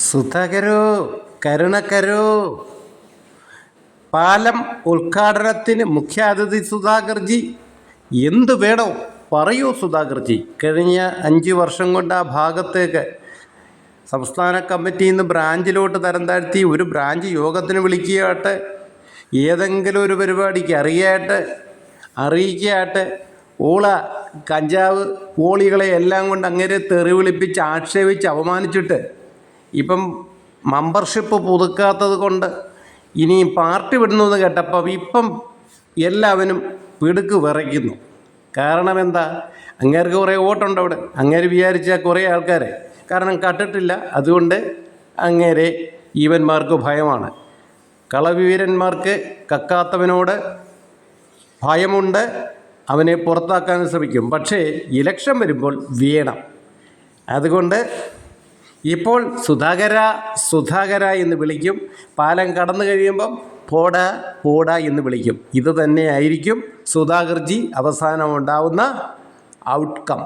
സുധാകരോ, കരുണക്കരോ. പാലം ഉദ്ഘാടനത്തിന് മുഖ്യാതിഥി സുധാകർജി. എന്തു വേണോ പറയൂ സുധാകർജി. കഴിഞ്ഞ 5 വർഷം കൊണ്ട് ആ ഭാഗത്തേക്ക് സംസ്ഥാന കമ്മിറ്റിയിൽ നിന്ന് ബ്രാഞ്ചിലോട്ട് തരം താഴ്ത്തി ഒരു ബ്രാഞ്ച് യോഗത്തിന് വിളിക്കുകയാട്ടെ, ഏതെങ്കിലും ഒരു പരിപാടിക്ക് അറിയിക്കുകയാട്ടെ, കഞ്ചാവ് ഓളികളെ എല്ലാം കൊണ്ട് അങ്ങനെ തെറി വിളിപ്പിച്ച് ആക്ഷേപിച്ച് അവമാനിച്ചിട്ട് ഇപ്പം മെമ്പർഷിപ്പ് പുതുക്കാത്തത് കൊണ്ട് ഇനി പാർട്ടി വിടുന്നത് കേട്ടപ്പോൾ ഇപ്പം എല്ലാവരും പിടുക്ക് വിറയ്ക്കുന്നു. കാരണം എന്താ? അങ്ങേർക്ക് കുറേ വോട്ടുണ്ട് അവിടെ. അങ്ങേര് വിചാരിച്ച കുറേ ആൾക്കാരെ കാരണം കണ്ടിട്ടില്ല, അതുകൊണ്ട് അങ്ങേരെ ഈവന്മാർക്ക് ഭയമാണ്. കളവീരന്മാർക്ക് കക്കാത്തവനോട് ഭയമുണ്ട്, അവനെ പുറത്താക്കാൻ ശ്രമിക്കും. പക്ഷേ ഇലക്ഷൻ വരുമ്പോൾ വീണം. അതുകൊണ്ട് ഇപ്പോൾ സുധാകര എന്ന് വിളിക്കും. പാലം കടന്നു കഴിയുമ്പം പോടാ എന്ന് വിളിക്കും. ഇത് തന്നെയായിരിക്കും സുധാകർജി അവസാനം ഉണ്ടാവുന്ന ഔട്ട്കം.